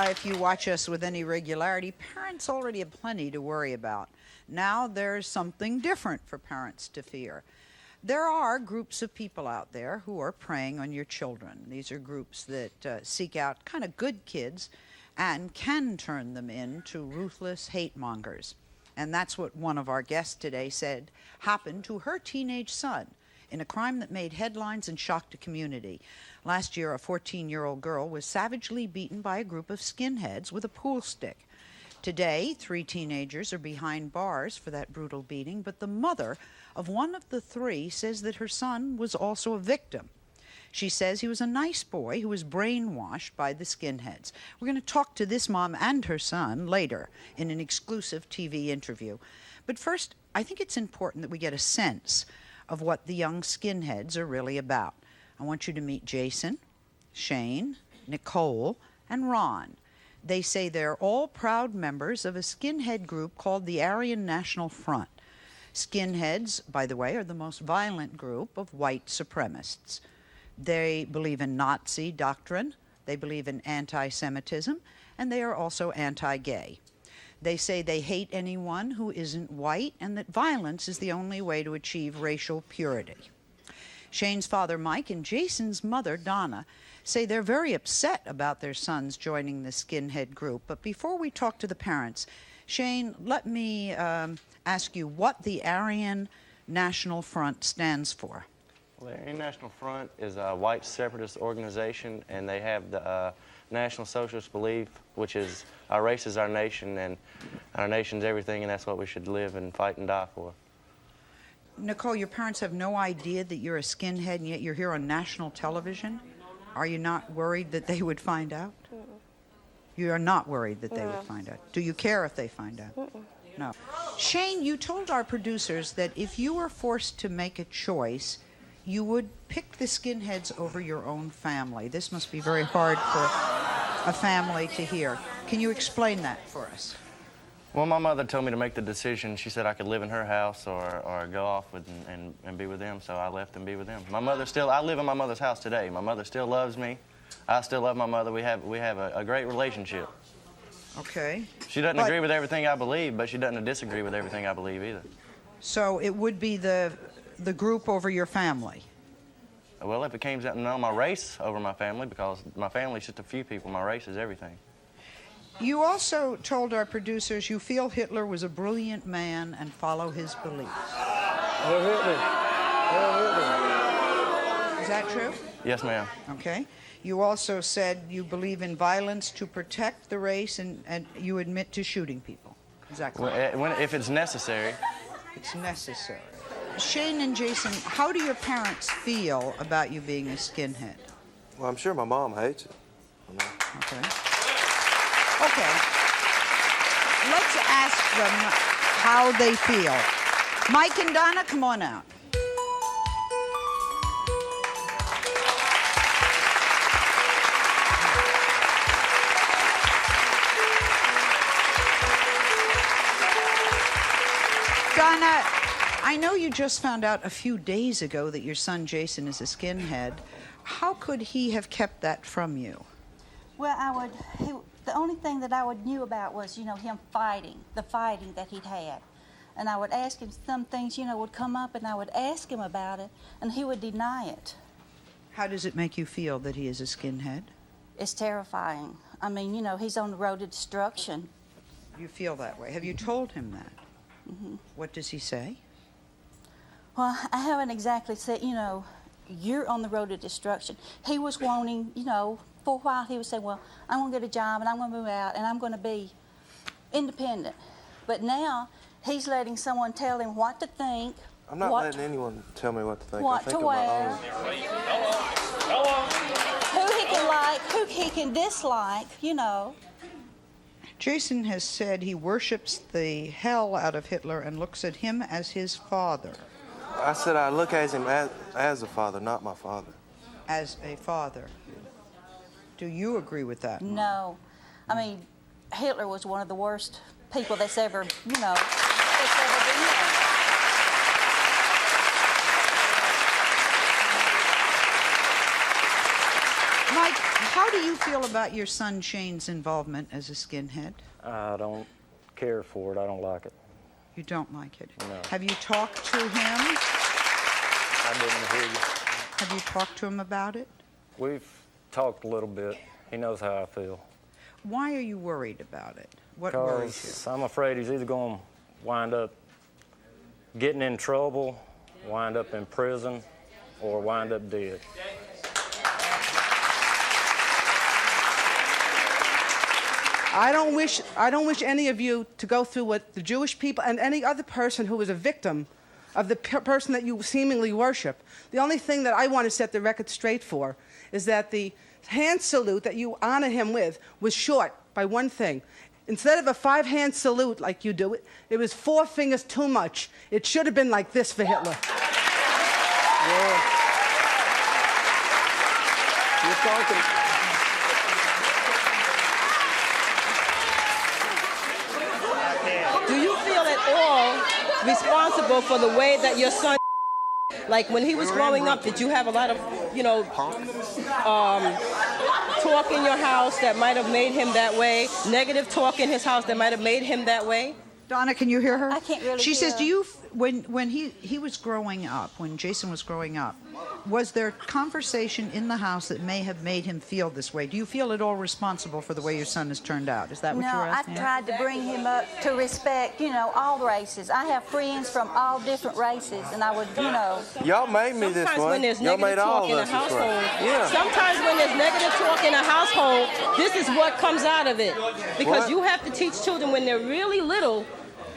if you watch us with any regularity, parents already have plenty to worry about. Now there's something different for parents to fear. There are groups of people out there who are preying on your children. These are groups that seek out kind of good kids and can turn them into ruthless hate mongers. And that's what one of our guests today said happened to her teenage son in a crime that made headlines and shocked a community. Last year, a 14-year-old girl was savagely beaten by a group of skinheads with a pool stick. Today, 3 teenagers are behind bars for that brutal beating, but the mother of one of the 3 says that her son was also a victim. She says he was a nice boy who was brainwashed by the skinheads. We're going to talk to this mom and her son later in an exclusive TV interview. But first, I think it's important that we get a sense of what the young skinheads are really about. I want you to meet Jason, Shane, Nicole, and Ron. They say they're all proud members of a skinhead group called the Aryan National Front. Skinheads, by the way, are the most violent group of white supremacists. They believe in Nazi doctrine, they believe in anti-Semitism, and they are also anti-gay. They say they hate anyone who isn't white and that violence is the only way to achieve racial purity. Shane's father, Mike, and Jason's mother, Donna, say they're very upset about their sons joining the skinhead group. But before we talk to the parents, Shane, let me ask you what the Aryan National Front stands for. Well, the Aryan National Front is a white separatist organization, and they have the National Socialist belief, which is our race is our nation, and our nation's everything, and that's what we should live and fight and die for. Nicole, your parents have no idea that you're a skinhead, and yet you're here on national television? Are you not worried that they would find out? You are not worried that they would find out. Do you care if they find out? No. Shane, you told our producers that if you were forced to make a choice, you would pick the skinheads over your own family. This must be very hard for a family to hear. Can you explain that for us? Well, my mother told me to make the decision. She said I could live in her house or go off with and be with them, so I left and be with them. My mother still, I live in my mother's house today. My mother still loves me. I still love my mother. We have a great relationship. Okay. She doesn't agree with everything I believe, but she doesn't disagree with everything I believe either. So it would be the group over your family? Well, if it came down to my race over my family, because my family's just a few people, my race is everything. You also told our producers you feel Hitler was a brilliant man and follow his beliefs. Is that true? Yes, ma'am. Okay. You also said you believe in violence to protect the race, and you admit to shooting people. Is that correct? Well, if it's necessary. It's necessary. Shane and Jason, how do your parents feel about you being a skinhead? Well, I'm sure my mom hates it. Okay. Okay. Let's ask them how they feel. Mike and Donna, come on out. Donna, I know you just found out a few days ago that your son Jason is a skinhead. How could he have kept that from you? Well, the only thing that I knew about was, him fighting, the fighting that he'd had. And I would ask him some things, would come up, and I would ask him about it, and he would deny it. How does it make you feel that he is a skinhead? It's terrifying. I mean, he's on the road to destruction. You feel that way. Have you told him that? Mm-hmm. What does he say? Well, I haven't exactly said, you're on the road to destruction. He was wanting, for a while he would say, well, I'm going to get a job and I'm going to move out and I'm going to be independent. But now he's letting someone tell him what to think. I'm not letting anyone tell me what to think. What to wear. Who he can like, who he can dislike, Jason has said he worships the hell out of Hitler and looks at him as his father. I said I look at him as a father, not my father. As a father. Do you agree with that? No. I mean, Hitler was one of the worst people that's ever, that's ever been there. Mike, How do you feel about your son Shane's involvement as a skinhead? I don't care for it. I don't like it. You don't like it? No. Have you talked to him? I didn't hear you. Have you talked to him about it? We've talked a little bit. He knows how I feel. Why are you worried about it? What worries Because I'm afraid he's either going to wind up getting in trouble, wind up in prison, or wind up dead. I don't wish any of you to go through what the Jewish people and any other person who is a victim of the person that you seemingly worship. The only thing that I want to set the record straight for is that the hand salute that you honor him with was short by one thing. Instead of a 5-hand salute like you do, it was 4 fingers too much. It should have been like this for Hitler. Yeah. You're talking. Do you feel at all responsible for the way that your son, like when he was growing up, did you have a lot of, talk in your house that might have made him that way, negative talk in his house that might have made him that way? Donna, can you hear her? I can't really She hear. says, do you, when he was growing up, when Jason was growing up, was there conversation in the house that may have made him feel this way? Do you feel at all responsible for the way your son has turned out? Is that what No, you're I asking? tried to bring him up to respect, all races. I have friends from all different races, and I would, Y'all made me this Sometimes way. when there's Y'all made negative all talk of in a us this way. household, Yeah. sometimes when there's negative talk in a household, this is what comes out of it. Because What? you have to teach children when they're really little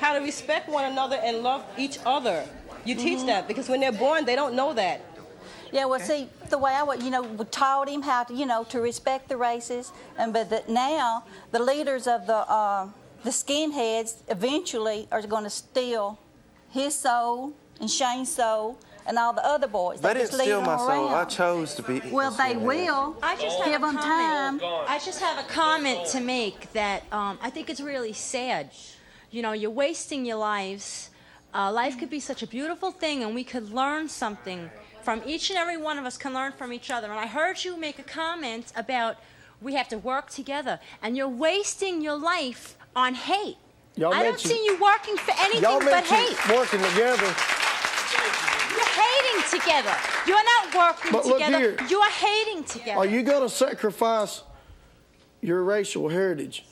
how to respect one another and love each other. You teach that because when they're born, they don't know that. Yeah, well, see, the way I would, we taught him how to, to respect the races, but that now the leaders of the skinheads eventually are going to steal his soul and Shane's soul and all the other boys. They just didn't lead steal them my soul. I around. chose to be. Well, they will. I just have Give a them comment. time. I just have a comment to make that I think it's really sad. You're wasting your lives. Life could be such a beautiful thing, and we could learn something from each and every one of us can learn from each other. And I heard you make a comment about we have to work together, and you're wasting your life on hate. Y'all I don't mentioned- see you working for anything Y'all but mentioned hate. working together. You're hating together. You're not working But look together. here. You are hating together. Are you going to sacrifice your racial heritage?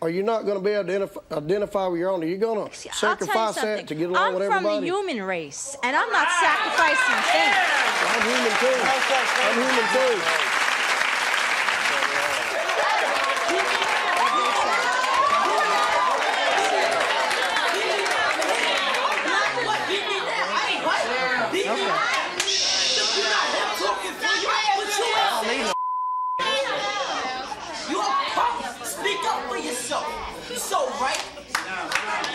Are you not going to be able to identify with your own? Are you going to I'll tell you sacrifice something. that to get along with I'm from everybody? the human race, and I'm not sacrificing things. I'm human too. I'm human too. You a punk! Speak up for yourself. You so right.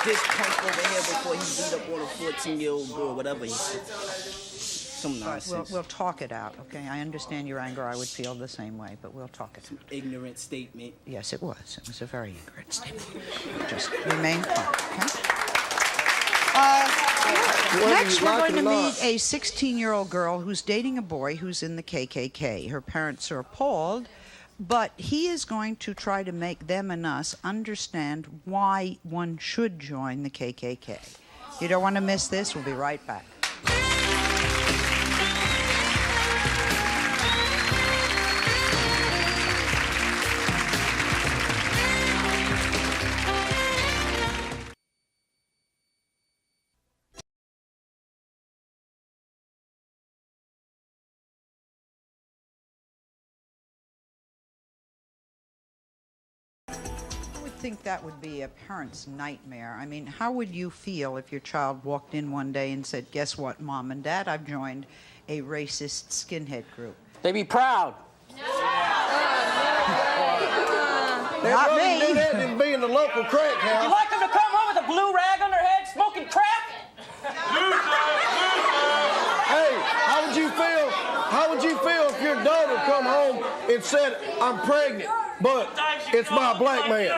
This punk over here before he beat up on a 14-year-old girl, whatever he said. Some nonsense. We'll talk it out, okay? I understand your anger. I would feel the same way, but we'll talk it out. Ignorant statement. Yes, it was. It was a very ignorant statement. Just remain calm, okay? Next, we're going to meet a 16-year-old girl who's dating a boy who's in the KKK. Her parents are appalled, but he is going to try to make them and us understand why one should join the KKK. You don't want to miss this. We'll be right back. I would think that would be a parent's nightmare. I mean, how would you feel if your child walked in one day and said, guess what, Mom and Dad, I've joined a racist skinhead group? They be proud. Not me. Do that than be in the local crack You house. like them to come home with a blue rag on their head smoking crack? Hey, how would you feel? How would you feel if your daughter come home and said, "I'm pregnant, but it's by a black man"?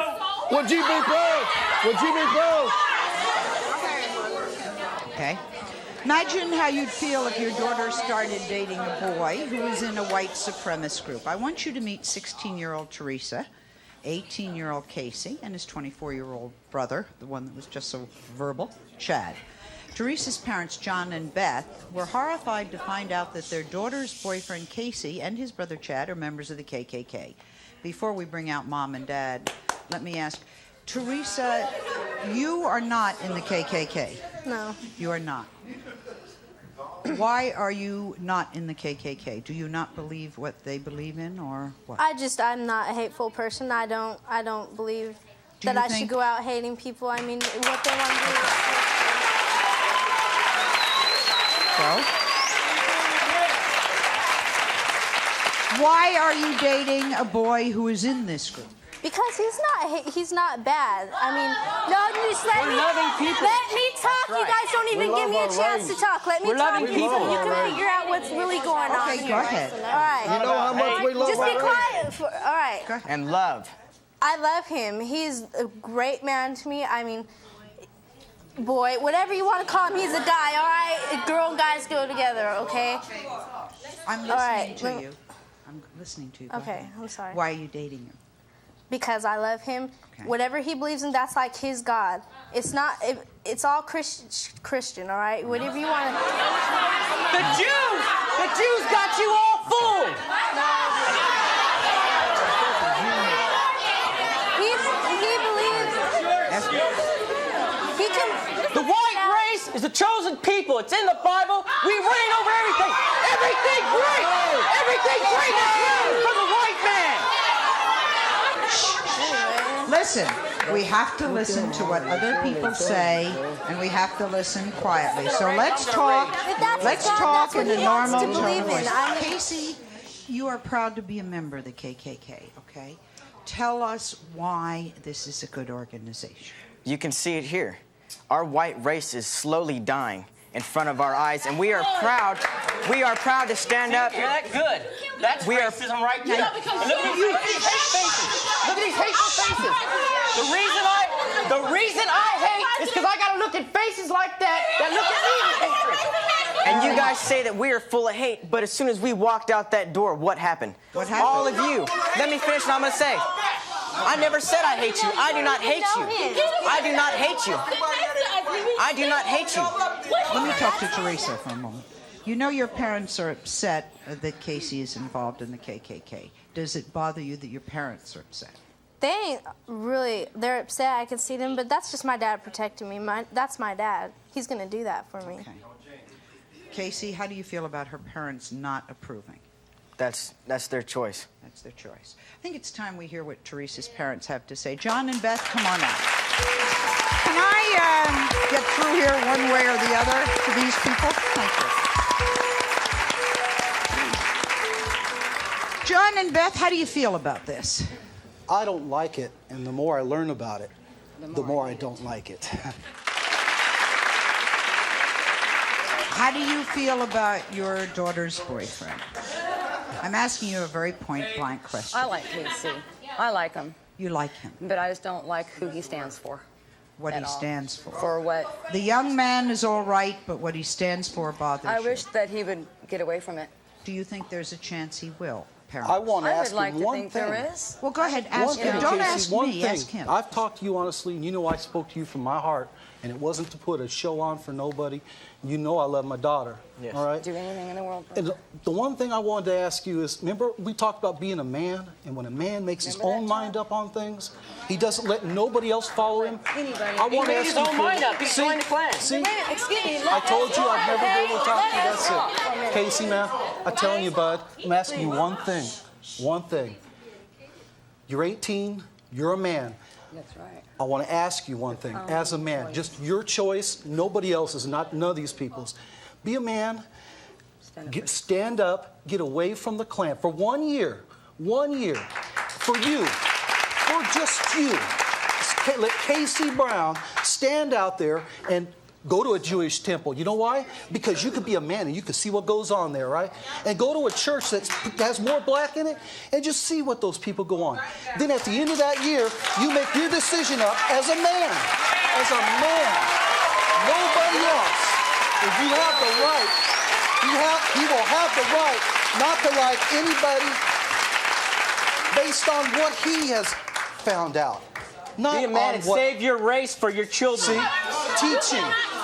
Would you be proud? Would you be proud? Okay. Imagine how you'd feel if your daughter started dating a boy who was in a white supremacist group. I want you to meet 16-year-old Teresa, 18-year-old Casey, and his 24-year-old brother, the one that was just so verbal, Chad. Teresa's parents, John and Beth, were horrified to find out that their daughter's boyfriend, Casey, and his brother, Chad, are members of the KKK. Before we bring out Mom and Dad, let me ask, Teresa, you are not in the KKK. No. You are not. Why are you not in the KKK? Do you not believe what they believe in, or what? I'm not a hateful person. I don't believe that I should go out hating people. I mean, what they want to do. So? Why are you dating a boy who is in this group? Because he's not bad. I mean, no, just let me talk. You guys don't even give me a chance to talk. Let me talk. You can figure out what's really going on here. Okay, go ahead. All right. You know how much we love Just be our quiet. All right. And love. I love him. He's a great man to me. I mean, boy, whatever you want to call him, he's a guy, all right? Girl and guys go together, okay? I'm listening to you. I'm listening to you. Go Okay, ahead. I'm sorry. Why are you dating him? Because I love him. Okay. Whatever he believes in, that's like his God. It's not, it's all Christian, all right? Whatever you want to... The Jews got you all fooled. He believes... He can... The white race is the chosen people. It's in the Bible. We reign over everything. Everything great. Everything great is from the white man. Listen, we have to listen to what other people say, and we have to listen quietly. So let's talk. Let's talk in a normal tone of voice. Casey, you are proud to be a member of the KKK, okay? Tell us why this is a good organization. You can see it here. Our white race is slowly dying in front of our eyes, and we are proud. We are proud to stand up. You're that good. That's racism right there. Look at these hate faces. Look at these hateful faces. The reason I hate is because I gotta look at faces like that look at me with hatred. And you guys say that we are full of hate, but as soon as we walked out that door, what happened? What happened? All of you. Let me finish what I'm gonna say. I never said I hate you. I do not hate you. I do not hate you. I do not hate you. Let me talk to Teresa for a moment. You know your parents are upset that Casey is involved in the KKK. Does it bother you that your parents are upset? They ain't really, they're upset. I can see them, but that's just my dad protecting me. That's my dad. He's going to do that for me. Okay. Casey, how do you feel about her parents not approving? That's their choice. That's their choice. I think it's time we hear what Teresa's parents have to say. John and Beth, come on out. Can I get through here one way or the other to these people? Thank you. John and Beth, how do you feel about this? I don't like it, and the more I learn about it, the more I don't like it. How do you feel about your daughter's boyfriend? I'm asking you a very point-blank question. I like Casey. I like him. You like him? But I just don't like who he stands for. What he stands for? For what? The young man is all right, but what he stands for bothers you. I wish that he would get away from it. Do you think there's a chance he will, parents? I want to ask would like him to one think thing. there is. Well, go ahead, ask him. Don't ask me, ask him. I've talked to you honestly, and you know I spoke to you from my heart, and it wasn't to put a show on for nobody. You know I love my daughter, yes. all right? Do anything in the world. And the one thing I wanted to ask you is, remember we talked about being a man, and when a man makes his own mind up on things, he doesn't let nobody else follow him. Anybody. I He want to made ask his you own mind up. He see, joined the Klan. See, Excuse me. I told you I'd never be able to talk to you. That's it. Casey, man, I'm telling you, bud, I'm asking you one thing. One thing. You're 18. You're a man. That's right. I want to ask you one thing. As a man, just your choice, nobody else's, none of these people's. Be a man. Stand up. Get away from the Klan for 1 year. 1 year. For you. For just you. Let Casey Brown stand out there and Go to a Jewish temple. You know why? Because you could be a man and you could see what goes on there, right? And go to a church that has more black in it and just see what those people go on. Then at the end of that year, you make your decision up as a man. As a man. Nobody else. If you have the right, he will have the right not to like anybody based on what he has found out. Not be a man and save your race for your children. See?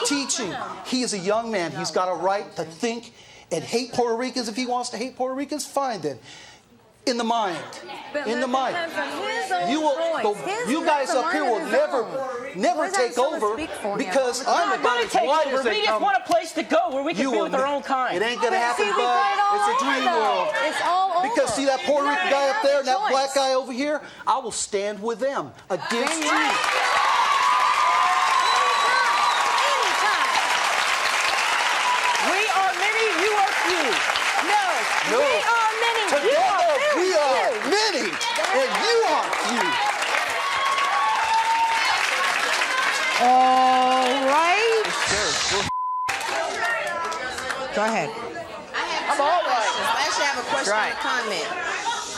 Teaching. He is a young man. He's got a right to think and hate Puerto Ricans if he wants to hate Puerto Ricans. Fine then. In the mind. In the mind. You guys up here will never take over because I'm about as white as they come. We just want a place to go where we can be with our own kind. It ain't gonna happen, bud. It's a dream world. It's all over. Because see that Puerto Rican guy up there and that black guy over here? I will stand with them against you. We are many, you are few. No. We are many, you are few. We are many, and you are few. All right. Go ahead. I have two questions. I actually have a question and a comment.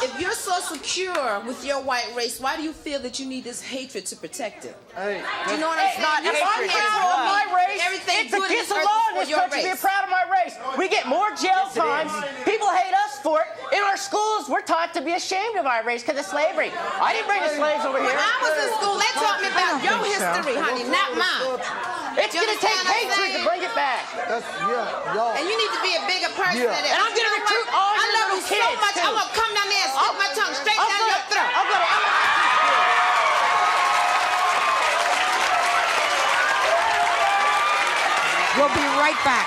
If you're so secure with your white race, why do you feel that you need this hatred to protect it? Hey, do you know what I'm saying? If I'm here for my race, it's against the law in this country to be proud of my race. We get more jail time. People hate us for it. In our schools, we're taught to be ashamed of our race because of slavery. I didn't bring the slaves over here. When I was in school, they taught me about your history, honey, not mine. It's going to take hatred to bring it back. And you need to be a bigger person than that. And I'm going to recruit all your little kids, so much. I'm going to come down there and stick my tongue straight down your throat. We'll be right back.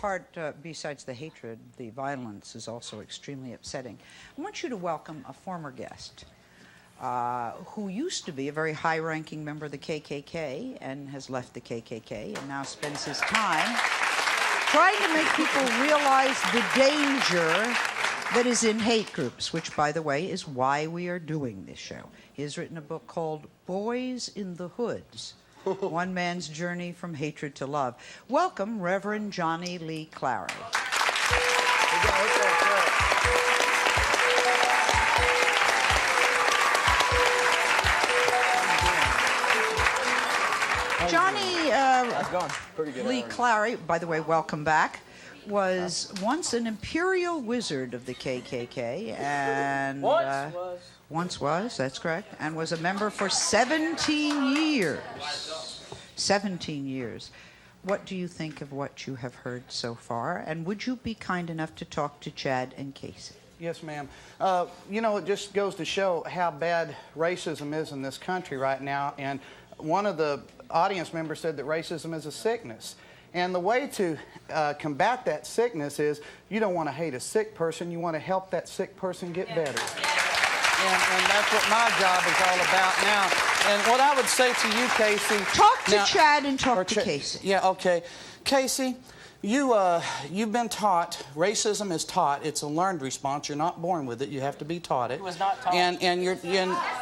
Part, besides the hatred, the violence is also extremely upsetting. I want you to welcome a former guest who used to be a very high-ranking member of the KKK and has left the KKK and now spends his time trying to make people realize the danger that is in hate groups, which, by the way, is why we are doing this show. He has written a book called Boys in the Hoods, One Man's Journey from Hatred to Love. Welcome, Reverend Johnny Lee Clary. Johnny Lee Clary, by the way, welcome back, was once an imperial wizard of the KKK and once was, that's correct, and was a member for 17 years. 17 years. What do you think of what you have heard so far? And would you be kind enough to talk to Chad and Casey? Yes, ma'am. You know, it just goes to show how bad racism is in this country right now. And one of the audience members said that racism is a sickness. And the way to combat that sickness is you don't want to hate a sick person. You want to help that sick person get better. And that's what my job is all about now. And what I would say to you, Casey... Talk to Chad and talk to Casey. Yeah, okay. Casey, you've been taught, racism is taught. It's a learned response. You're not born with it. You have to be taught it. It was not taught.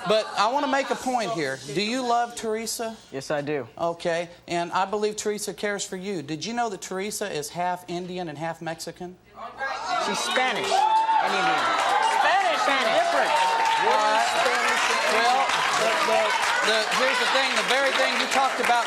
But I want to make a point here. Do you love Teresa? Yes, I do. Okay. And I believe Teresa cares for you. Did you know that Teresa is half Indian and half Mexican? She's Spanish and Indian. Spanish. Different. Well, here's the thing. The very thing you talked about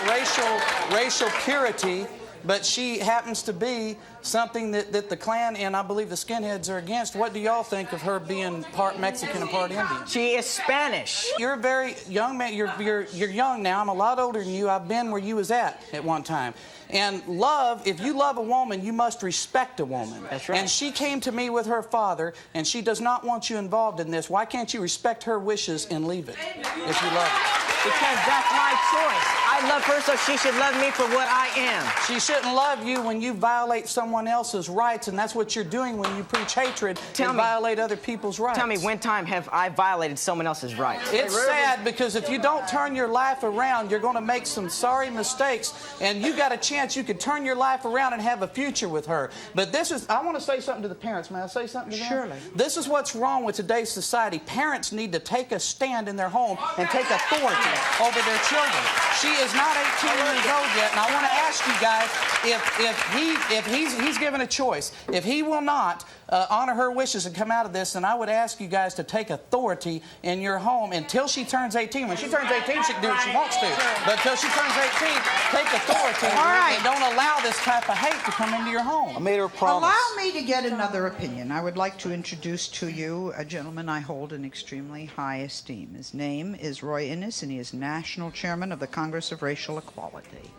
racial purity, but she happens to be something that the Klan and I believe the Skinheads are against. What do y'all think of her being part Mexican and part Indian? She is Spanish. You're a very young man. You're young now. I'm a lot older than you. I've been where you was at one time. And love, if you love a woman, you must respect a woman. That's right. And she came to me with her father, and she does not want you involved in this. Why can't you respect her wishes and leave it if you love her? Because that's my choice. I love her, so she should love me for what I am. She shouldn't love you when you violate someone else's rights, and that's what you're doing when you preach hatred and violate other people's rights. Tell me, when time have I violated someone else's rights? It's sad because if you don't turn your life around, you're going to make some sorry mistakes, and you got a chance you could turn your life around and have a future with her. But this is, I want to say something to the parents. May I say something to them? Surely. This is what's wrong with today's society. Parents need to take a stand in their home and take authority over their children. She is not 18 years old yet, and I want to ask you guys if he's given a choice, if he will not honor her wishes and come out of this, then I would ask you guys to take authority in your home until she turns 18. When she turns 18, she can do what she wants to. But until she turns 18, take authority and don't allow this type of hate to come into your home. I made her a promise. Allow me to get another opinion. I would like to introduce to you a gentleman I hold in extremely high esteem. His name is Roy Innes, and he is National Chairman of the Congress of Racial Equality.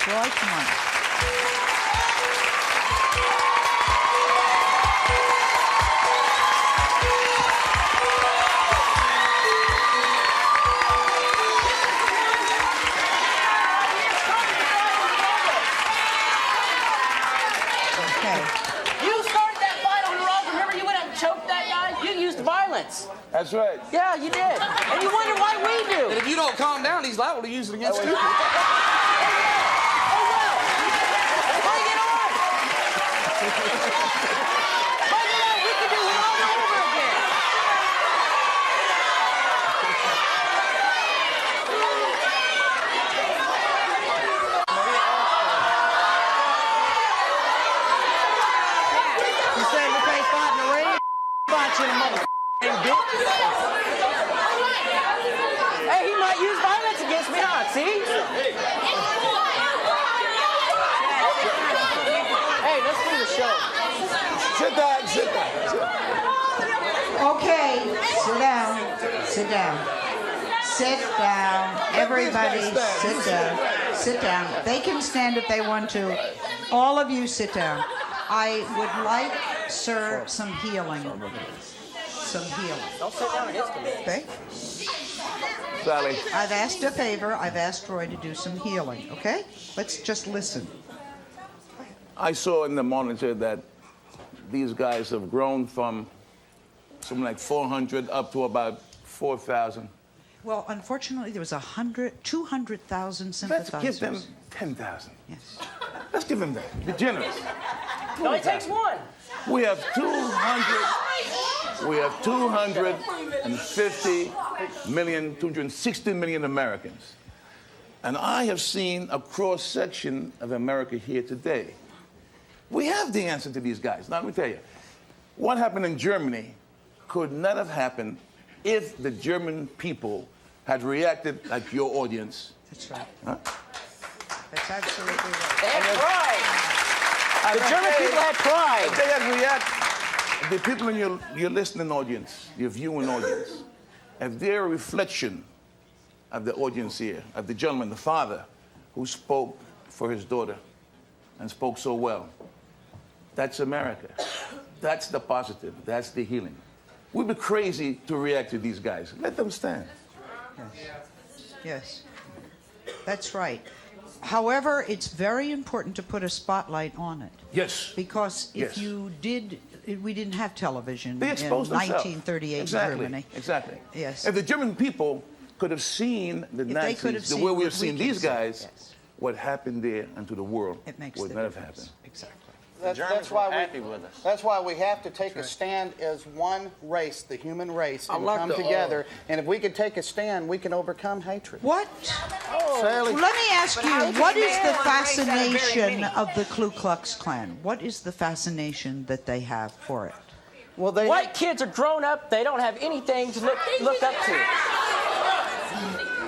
Roy, come on. That's right. Yeah, you did. And you wonder why we do. And if you don't calm down, he's liable to use it against you. Bring it on! We can do it all over again. You saying we can't fight in the ring? Fight you in the mother. Hey, he might use violence against me, huh? See? Hey, let's do the show. Sit down, sit down. Okay, sit down, sit down. Sit down. Everybody sit down. Sit down. They can stand if they want to. All of you sit down. I would like, sir, some healing. Some healing. Don't sit down and hit me. Okay? Sally. I've asked a favor. I've asked Roy to do some healing, okay? Let's just listen. I saw in the monitor that these guys have grown from something like 400 up to about 4,000. Well, unfortunately, there was 200,000 sympathizers. Let's give them 10,000. Yes. Let's give them that. Be generous. No, it takes one. We have 250 million, 260 million Americans. And I have seen a cross-section of America here today. We have the answer to these guys. Now, let me tell you, what happened in Germany could not have happened if the German people had reacted like your audience. That's right. Huh? That's absolutely right. They had pride. The German people had pride. If they had reacted, the people in your listening audience, your viewing audience, if they're a reflection of the audience here, of the gentleman, the father, who spoke for his daughter and spoke so well, that's America. That's the positive. That's the healing. We'd be crazy to react to these guys. Let them stand. Yes. That's right. However, it's very important to put a spotlight on it. Yes. Because if Yes. you did, we didn't have television They in exposed themselves. 1938 exactly. in Germany. Exactly. Yes. If the German people could have seen the If they could have Nazis the seen way we what have seen we can these see, guys, yes. what happened there and to the world It makes would the not have difference. happened. Exactly. That's why we have to take a stand as one race, the human race, and come together. And if we can take a stand, we can overcome hatred. What? Sally. Let me ask you, what is the fascination fascination of the Ku Klux Klan? What is the fascination that they have for it? Well, they White kids are grown up. They don't have anything to look up to.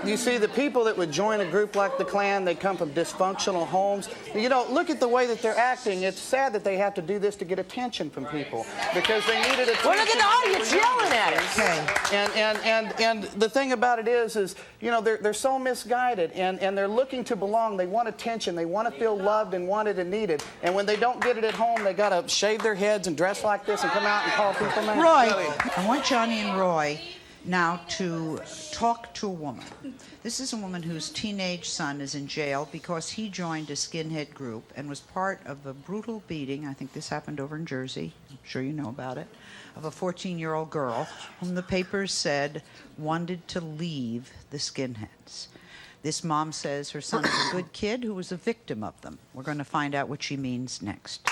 You see, the people that would join a group like the Klan, they come from dysfunctional homes. You know, look at the way that they're acting. It's sad that they have to do this to get attention from people because they needed attention. Well, look at the audience yelling at us. And the thing about it is you know, they're so misguided and they're looking to belong. They want attention. They want to feel loved and wanted and needed. And when they don't get it at home, they got to shave their heads and dress like this and come out and call people names. Roy, I want Johnny and Roy now to talk to a woman. This is a woman whose teenage son is in jail because he joined a skinhead group and was part of a brutal beating. I think this happened over in Jersey. I'm sure you know about it. Of a 14-year-old girl whom the papers said wanted to leave the skinheads. This mom says her son is a good kid who was a victim of them. We're going to find out what she means next.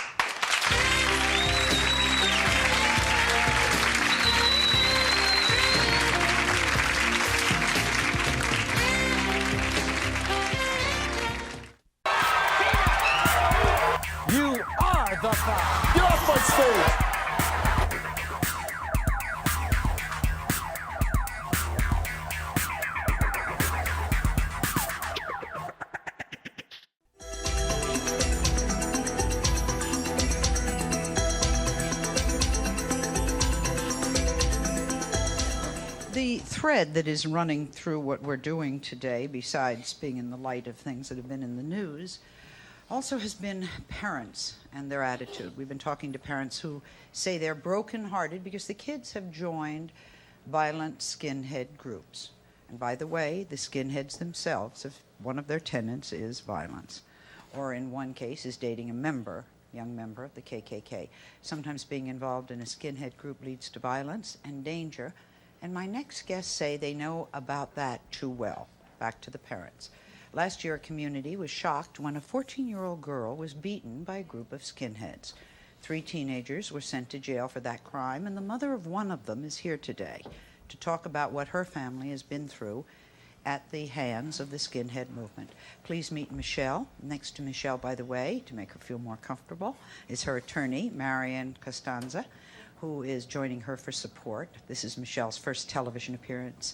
You are the five. Get off my stage. The thread that is running through what we're doing today, besides being in the light of things that have been in the news, also has been parents and their attitude. We've been talking to parents who say they're brokenhearted because the kids have joined violent skinhead groups. And by the way, the skinheads themselves, if one of their tenets is violence, or in one case is dating a young member of the KKK. Sometimes being involved in a skinhead group leads to violence and danger. And my next guests say they know about that too well. Back to the parents. Last year, a community was shocked when a 14-year-old girl was beaten by a group of skinheads. 3 teenagers were sent to jail for that crime, and the mother of one of them is here today to talk about what her family has been through at the hands of the skinhead movement. Please meet Michelle. Next to Michelle, by the way, to make her feel more comfortable, is her attorney, Marian Costanza, who is joining her for support. This is Michelle's first television appearance.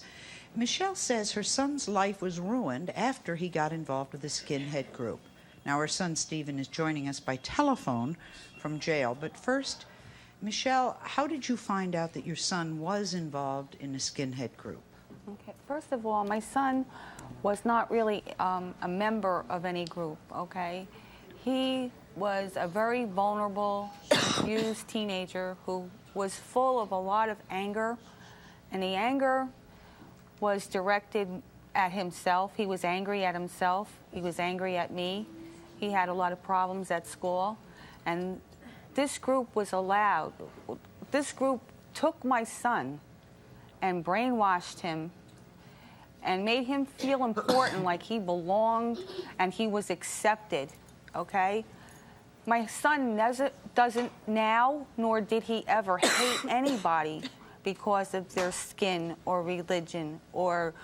Michelle says her son's life was ruined after he got involved with the skinhead group. Now her son Stephen is joining us by telephone from jail. But first, Michelle, how did you find out that your son was involved in a skinhead group? Okay. First of all, my son was not really a member of any group, okay? He was a very vulnerable, abused teenager who was full of a lot of anger, and the anger was directed at himself. He was angry at himself. He was angry at me. He had a lot of problems at school, and this group was allowed. This group took my son and brainwashed him and made him feel important, like he belonged and he was accepted, okay? My son doesn't now, nor did he ever, hate anybody because of their skin or religion or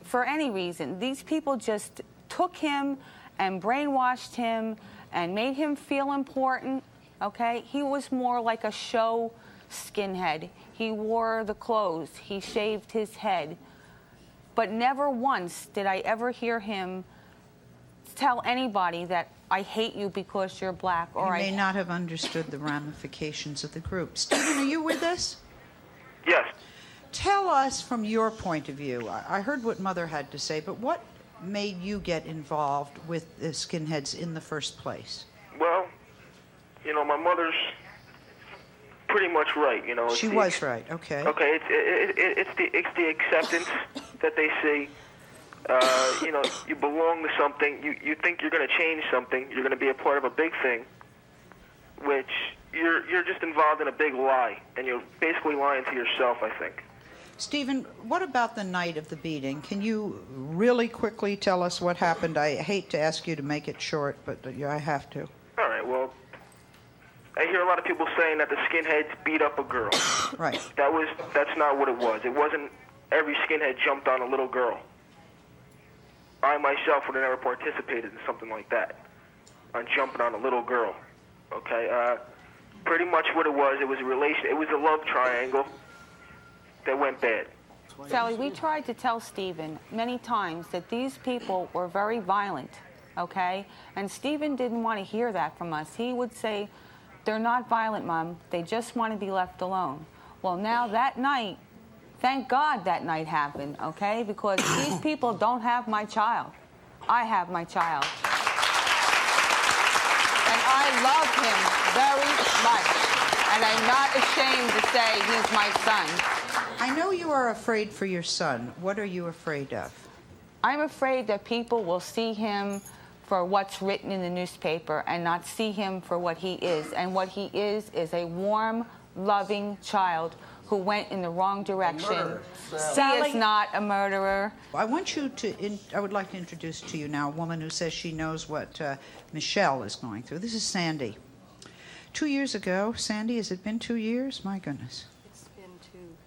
for any reason. These people just took him and brainwashed him and made him feel important, okay? He was more like a show skinhead. He wore the clothes, he shaved his head, but never once did I ever hear him tell anybody that I hate you because you're black. Or He may not have understood the ramifications of the group. Stephen, are you with us? Yes. Tell us from your point of view. I heard what Mother had to say, but what made you get involved with the skinheads in the first place? Well, you know, my mother's pretty much right. You know, She was right. Okay. Okay, it's the acceptance that they see. You know, you belong to something. You think you're going to change something. You're going to be a part of a big thing, which you're just involved in a big lie, and you're basically lying to yourself, I think. Stephen, what about the night of the beating? Can you really quickly tell us what happened? I hate to ask you to make it short, but I have to. All right, well, I hear a lot of people saying that the skinheads beat up a girl. Right. That's not what it was. It wasn't every skinhead jumped on a little girl. I myself would have never participated in something like that, on jumping on a little girl. Okay, pretty much what it was a relation. It was a love triangle that went bad. Sally, we tried to tell Stephen many times that these people were very violent, okay? And Stephen didn't want to hear that from us. He would say, they're not violent, Mom. They just want to be left alone. Well, now that night, thank God that night happened, okay? Because these people don't have my child. I have my child. And I love him very much. And I'm not ashamed to say he's my son. I know you are afraid for your son. What are you afraid of? I'm afraid that people will see him for what's written in the newspaper and not see him for what he is. And what he is a warm, loving child who went in the wrong direction. He is not a murderer. I want you to, I would like to introduce to you now a woman who says she knows what Michelle is going through. This is Sandy. 2 years ago, Sandy, has it been 2 years? My goodness. It's been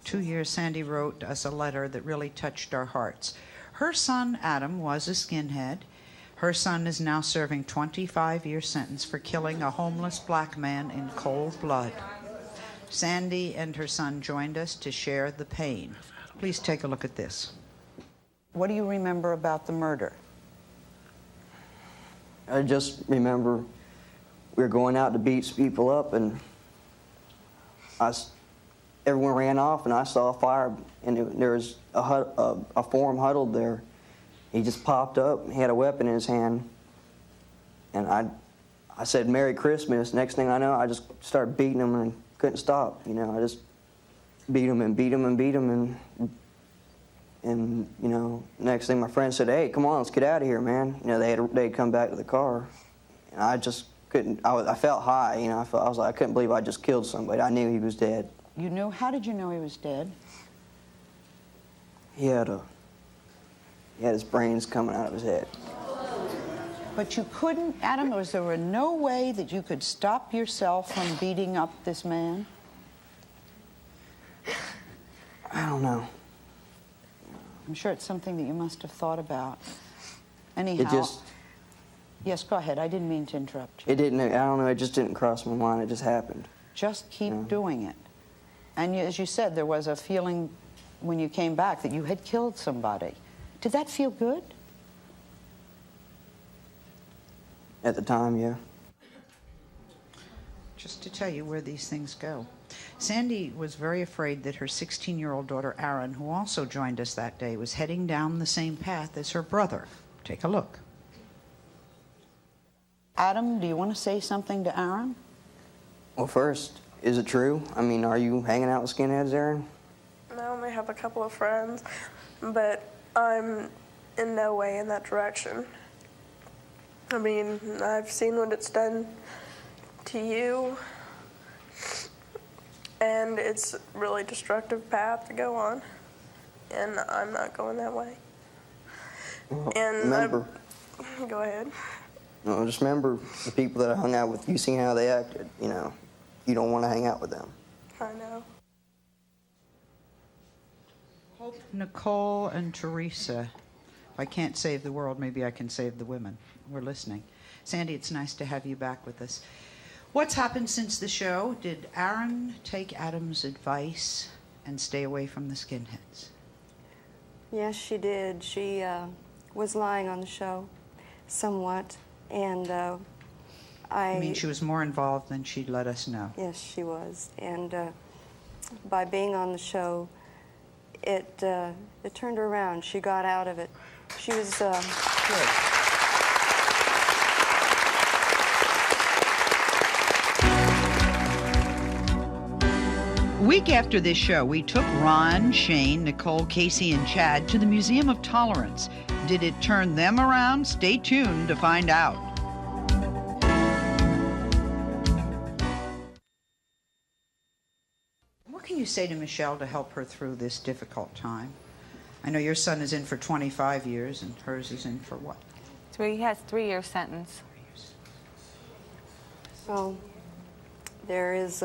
2 years, Sandy wrote us a letter that really touched our hearts. Her son, Adam, was a skinhead. Her son is now serving 25-year sentence for killing a homeless black man in cold blood. Sandy and her son joined us to share the pain. Please take a look at this. What do you remember about the murder? I just remember we were going out to beat people up, and everyone ran off, and I saw a fire, and there was a form huddled there. He just popped up. He had a weapon in his hand, and I said, "Merry Christmas." Next thing I know, I just started beating him and couldn't stop. You know, I just beat him and beat him and beat him, and you know, next thing my friend said, "Hey, come on, let's get out of here, man." You know, they'd come back to the car, and I just couldn't. I felt high. You know, I was like, I couldn't believe I just killed somebody. I knew he was dead. You knew? How did you know he was dead? He had his brains coming out of his head. But you couldn't, Adam, there were no way that you could stop yourself from beating up this man? I don't know. I'm sure it's something that you must have thought about. Anyhow. Yes, go ahead. I didn't mean to interrupt you. It didn't, I don't know, it just didn't cross my mind. It just happened. Just keep doing it. And as you said, there was a feeling when you came back that you had killed somebody. Did that feel good? At the time, yeah. Just to tell you where these things go. Sandy was very afraid that her 16-year-old daughter, Aaron, who also joined us that day, was heading down the same path as her brother. Take a look. Adam, do you want to say something to Aaron? Well, first, is it true? I mean, are you hanging out with skinheads, Aaron? I only have a couple of friends, but I'm in no way in that direction. I mean, I've seen what it's done to you, and it's a really destructive path to go on, and I'm not going that way. Well, And remember. Go ahead. No, just remember the people that I hung out with, you seen how they acted, you know. You don't want to hang out with them. I know. Hope, Nicole, and Teresa. If I can't save the world, maybe I can save the women. We're listening. Sandy, it's nice to have you back with us. What's happened since the show? Did Aaron take Adam's advice and stay away from the skinheads? Yes, she did. She was lying on the show somewhat, and I mean, she was more involved than she'd let us know. Yes, she was. And by being on the show, it turned her around. She got out of it. She was good. A week after this show, we took Ron, Shane, Nicole, Casey, and Chad to the Museum of Tolerance. Did it turn them around? Stay tuned to find out. What can you say to Michelle to help her through this difficult time? I know your son is in for 25 years and hers is in for what? He has 3-year sentence. Well, there is,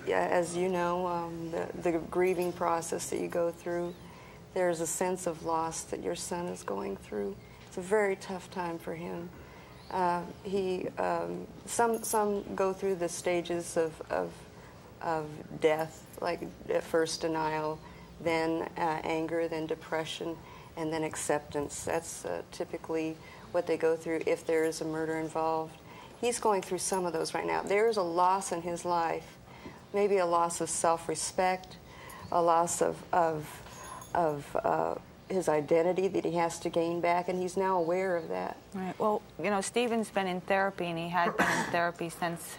as you know, the grieving process that you go through. There's a sense of loss that your son is going through. It's a very tough time for him. Some go through the stages of death, like at first denial, then anger, then depression, and then acceptance. That's typically what they go through if there is a murder involved. He's going through some of those right now. There's a loss in his life, maybe a loss of self-respect, a loss of his identity that he has to gain back, and he's now aware of that. Right. Well, you know, Stephen's been in therapy, and he had been in therapy since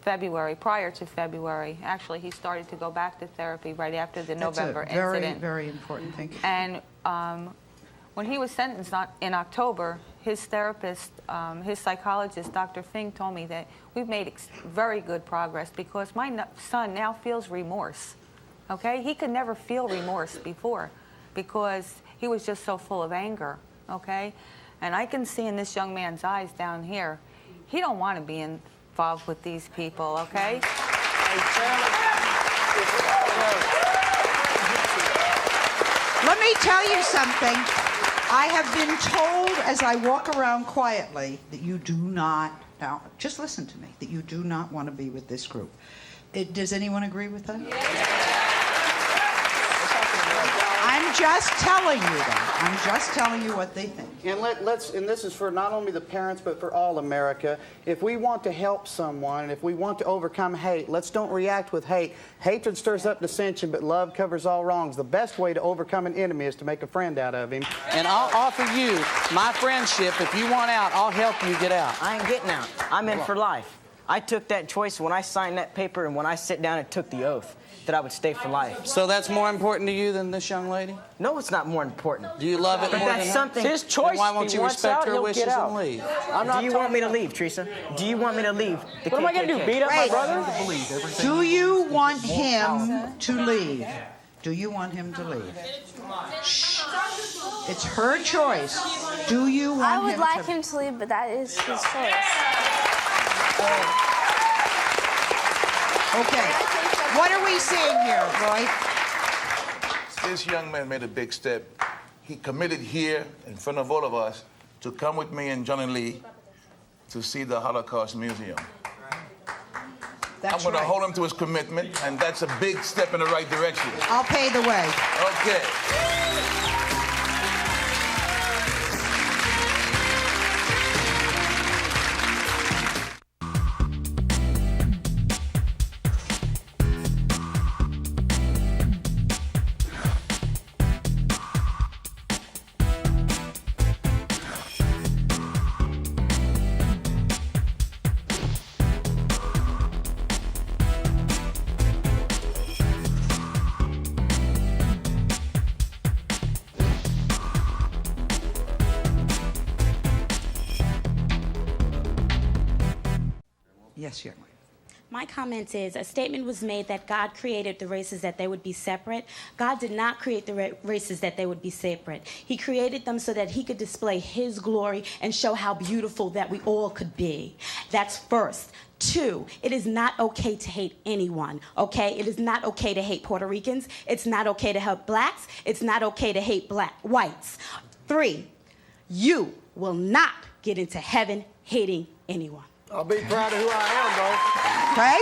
February, prior to February. Actually, he started to go back to therapy right after the November That's a very, incident. very important thing. And when he was sentenced in October, his therapist, his psychologist, Dr. Fink, told me that we've made very good progress because my son now feels remorse. Okay? He could never feel remorse before because he was just so full of anger. Okay? And I can see in this young man's eyes down here, he don't want to be involved with these people. Okay? Let me tell you something. I have been told as I walk around quietly that you do not, now just listen to me, that you do not want to be with this group. Does anyone agree with that? I'm just telling you that. I'm just telling you what they think. And and this is for not only the parents, but for all America. If we want to help someone, and if we want to overcome hate, let's don't react with hate. Hatred stirs up dissension, but love covers all wrongs. The best way to overcome an enemy is to make a friend out of him. And I'll offer you my friendship. If you want out, I'll help you get out. I ain't getting out. I'm in for life. I took that choice when I signed that paper and when I sit down and took the oath that I would stay for life. So that's more important to you than this young lady? No, it's not more important. Do you love it but more that's than something. her? His choice. Then why won't you respect her wishes and leave? Do you want me to leave, Teresa? Do you want me to leave? What am I going to do, beat up my brother? Do you want him to leave? Do you want him to leave? Shh. It's her choice. Do you want him to... I would like him to leave, but that is his choice. Okay. What are we seeing here, Roy? This young man made a big step. He committed here in front of all of us to come with me and Johnny Lee to see the Holocaust Museum. I'm going to hold him to his commitment, and that's a big step in the right direction. I'll pay the way. Okay. Yes, young lady. My comment is a statement was made that God created the races that they would be separate. God did not create the races that they would be separate. He created them so that he could display his glory and show how beautiful that we all could be. That's first. Two, it is not okay to hate anyone, okay? It is not okay to hate Puerto Ricans. It's not okay to hate blacks. It's not okay to hate whites. Three, you will not get into heaven hating anyone. I'll be proud of who I am, bro. Okay?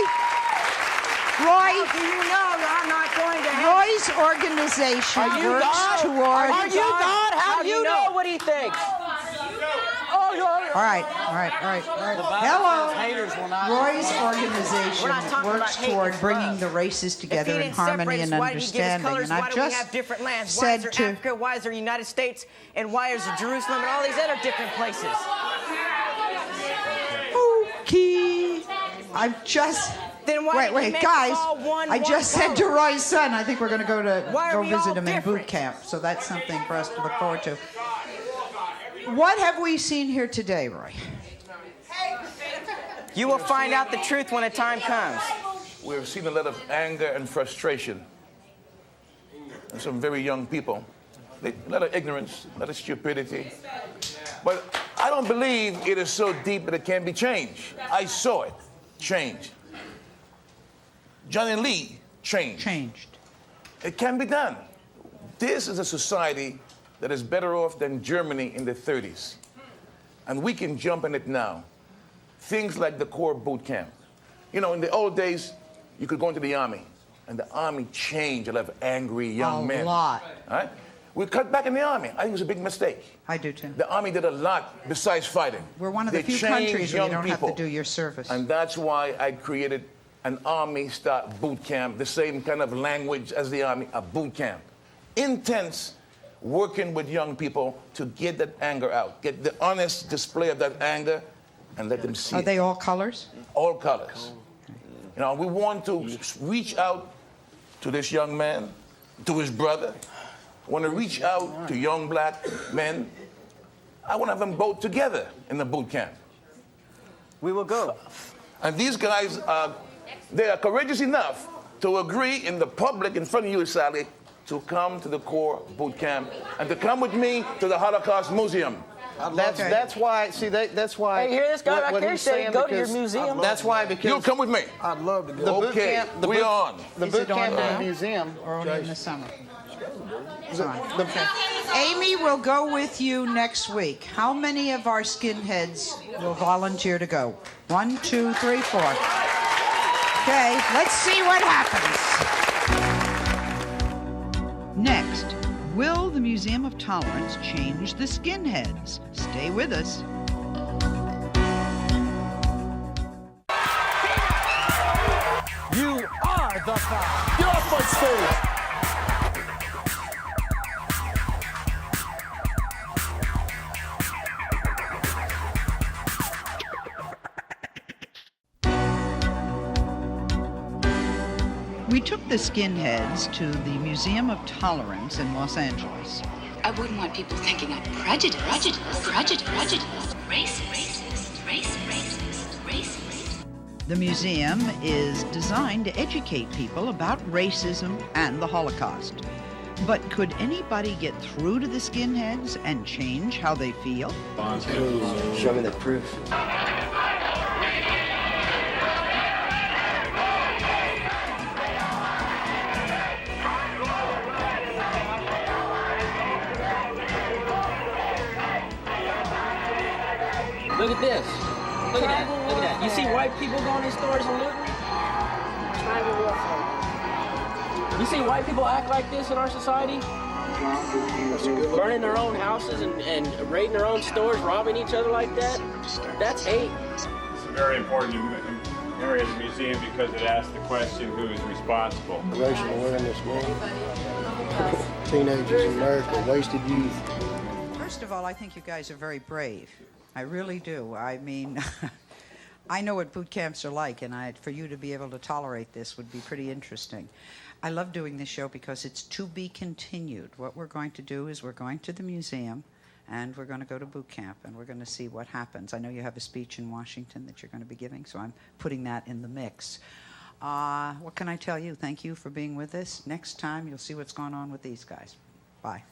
Roy, How do you know I'm not going to heaven? Roy's organization Are you works God? toward... Are you God? How do you know what he thinks? All right. Hello. Roy's organization works toward bringing the races together in harmony and understanding. And I've just have different lands? said Why is there to... Africa? Why is there United States? And why is there Jerusalem and all these other different places? Okay. I've just... Then why wait, make guys! us all one just said to Roy's son, I think we're going to go we all visit him in boot camp. So that's something for us to look forward to. What have we seen here today, Roy? You will find out the truth when the time comes. We've seen a lot of anger and frustration. And some very young people. A lot of ignorance, a lot of stupidity. But I don't believe it is so deep that it can't be changed. I saw it change. Johnny Lee changed. It can be done. This is a society that is better off than Germany in the 30s. And we can jump in it now. Things like the Corps boot camp. You know, in the old days, you could go into the army. And the Army changed a lot of angry young men. A lot. All right? We cut back in the Army. I think it was a big mistake. I do too. The Army did a lot besides fighting. We're one of the They few changed countries where you young don't have people. to do your service. And that's why I created an Army-style boot camp, the same kind of language as the Army, a boot camp. Intense, working with young people to get that anger out, get the honest display of that anger, and let them see Are it. they all colors? All colors. You know, we want to reach out to this young man, to his brother. I want to reach out to young black men. I want to have them both together in the boot camp. We will go. And these guys, they are courageous enough to agree in the public, in front of you, Sally, to come to the core boot camp and to come with me to the Holocaust Museum. That's why. See, that's why. Hey, hear this guy right what there he's say saying, go to your because museum. That's why, because You'll come with me. I'd love to go. the boot Okay, camp. we're on. The Is boot it on camp now? and the museum. Or only in the summer? It's on. Okay. Amy will go with you next week. How many of our skinheads will volunteer to go? 1, 2, 3, 4. Okay, let's see what happens. Next, will the Museum of Tolerance change the skinheads? Stay with us. You are the five. Get off my stage. We took the skinheads to the Museum of Tolerance in Los Angeles. I wouldn't want people thinking I'm prejudiced, racist. The museum is designed to educate people about racism and the Holocaust. But could anybody get through to the skinheads and change how they feel? Show me the proof. Look at this. Look at that. Look at that. You see white people going in stores and looting? You see white people act like this in our society? Burning their own houses and raiding their own stores, robbing each other like that? That's hate. It's very important area of the museum because it asks the question, who is responsible? Racial awareness, man. Teenagers in America, wasted youth. First of all, I think you guys are very brave. I really do. I mean, I know what boot camps are like, and for you to be able to tolerate this would be pretty interesting. I love doing this show because it's to be continued. What we're going to do is we're going to the museum, and we're going to go to boot camp, and we're going to see what happens. I know you have a speech in Washington that you're going to be giving, so I'm putting that in the mix. What can I tell you? Thank you for being with us. Next time, you'll see what's going on with these guys. Bye.